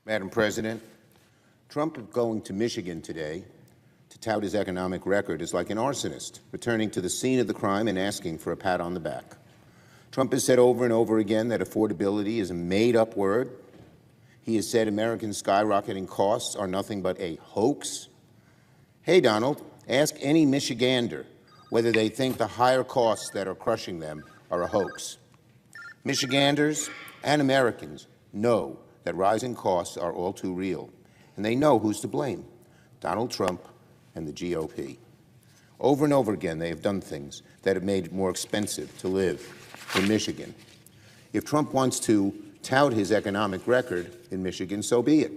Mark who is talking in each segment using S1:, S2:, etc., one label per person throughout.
S1: Madam President, Trump going to Michigan today to tout his economic record is like an arsonist returning to the scene of the crime and asking for a pat on the back. Trump has said over and over again that affordability is a made-up word. He has said Americans' skyrocketing costs are nothing but a hoax. Hey, Donald, ask any Michigander whether they think the higher costs that are crushing them are a hoax. Michiganders and Americans know that rising costs are all too real, and they know who's to blame: Donald Trump and the GOP. Over and over again, they have done things that have made it more expensive to live in Michigan. If Trump wants to tout his economic record in Michigan, so be it.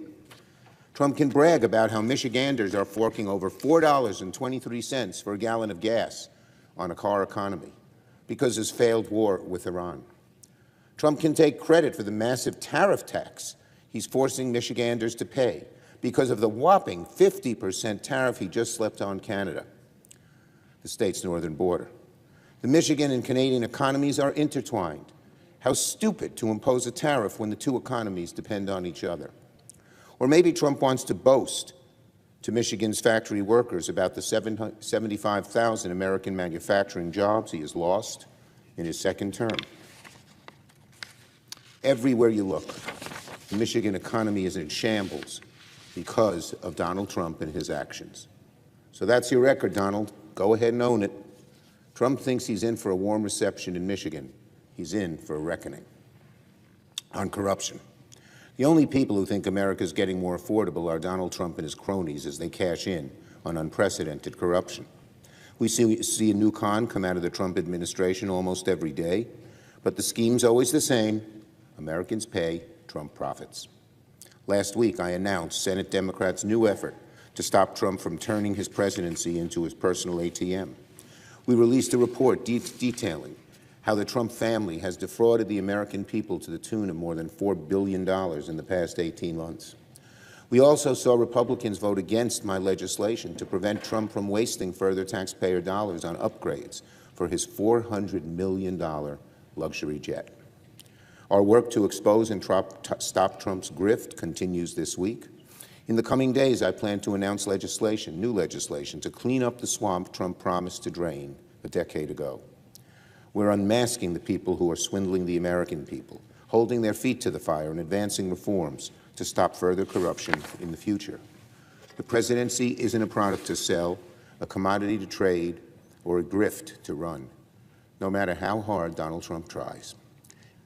S1: Trump can brag about how Michiganders are forking over $4.23 for a gallon of gas on a car economy because of his failed war with Iran. Trump can take credit for the massive tariff tax he's forcing Michiganders to pay because of the whopping 50% tariff he just slapped on Canada, the state's northern border. The Michigan and Canadian economies are intertwined. How stupid to impose a tariff when the two economies depend on each other. Or maybe Trump wants to boast to Michigan's factory workers about the 75,000 American manufacturing jobs he has lost in his second term. Everywhere you look, the Michigan economy is in shambles because of Donald Trump and his actions. So that's your record, Donald. Go ahead and own it. Trump thinks he's in for a warm reception in Michigan. He's in for a reckoning. On corruption. The only people who think America's getting more affordable are Donald Trump and his cronies as they cash in on unprecedented corruption. We see a new con come out of the Trump administration almost every day, but the scheme's always the same. Americans pay, Trump profits. Last week, I announced Senate Democrats' new effort to stop Trump from turning his presidency into his personal ATM. We released a report detailing how the Trump family has defrauded the American people to the tune of more than $4 billion in the past 18 months. We also saw Republicans vote against my legislation to prevent Trump from wasting further taxpayer dollars on upgrades for his $400 million luxury jet. Our work to expose and stop Trump's grift continues this week. In the coming days, I plan to announce new legislation, to clean up the swamp Trump promised to drain a decade ago. We're unmasking the people who are swindling the American people, holding their feet to the fire and advancing reforms to stop further corruption in the future. The presidency isn't a product to sell, a commodity to trade, or a grift to run, no matter how hard Donald Trump tries.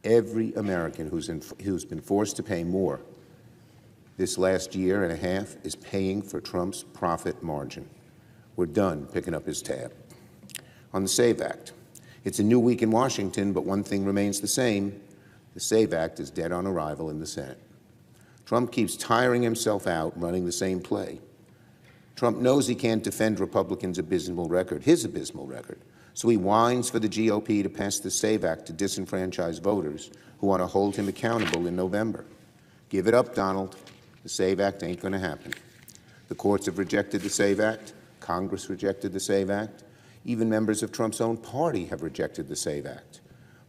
S1: Every American who's been forced to pay more this last year and a half is paying for Trump's profit margin. We're done picking up his tab. On the SAVE Act, it's a new week in Washington, but one thing remains the same. The SAVE Act is dead on arrival in the Senate. Trump keeps tiring himself out running the same play. Trump knows he can't defend Republicans' abysmal record, his abysmal record, so he whines for the GOP to pass the SAVE Act to disenfranchise voters who want to hold him accountable in November. Give it up, Donald. The SAVE Act ain't going to happen. The courts have rejected the SAVE Act. Congress rejected the SAVE Act. Even members of Trump's own party have rejected the SAVE Act.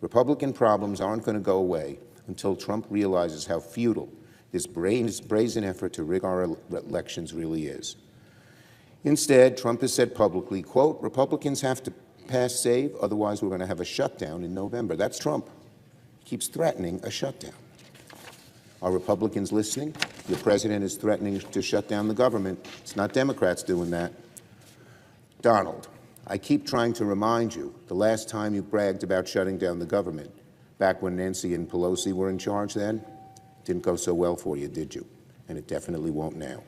S1: Republican problems aren't going to go away until Trump realizes how futile this brazen effort to rig our elections really is. Instead, Trump has said publicly, quote, Republicans have to pass SAVE, otherwise we're going to have a shutdown in November. That's Trump. He keeps threatening a shutdown. Are Republicans listening? The president is threatening to shut down the government. It's not Democrats doing that. Donald, I keep trying to remind you, the last time you bragged about shutting down the government, back when Nancy and Pelosi were in charge then, didn't go so well for you, did you? And it definitely won't now.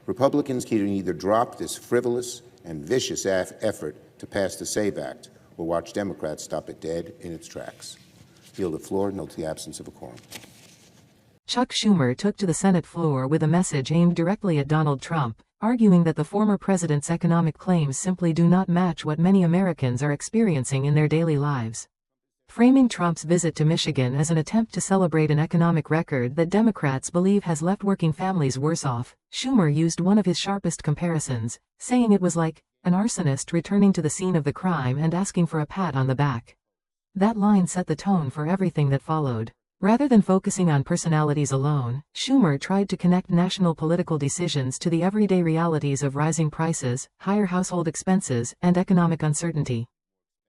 S1: Republicans can either drop this frivolous and vicious effort to pass the SAVE Act or watch Democrats stop it dead in its tracks. Yield the floor, note the absence of a quorum.
S2: Chuck Schumer took to the Senate floor with a message aimed directly at Donald Trump, arguing that the former president's economic claims simply do not match what many Americans are experiencing in their daily lives. Framing Trump's visit to Michigan as an attempt to celebrate an economic record that Democrats believe has left working families worse off, Schumer used one of his sharpest comparisons, saying it was like an arsonist returning to the scene of the crime and asking for a pat on the back. That line set the tone for everything that followed. Rather than focusing on personalities alone, Schumer tried to connect national political decisions to the everyday realities of rising prices, higher household expenses, and economic uncertainty.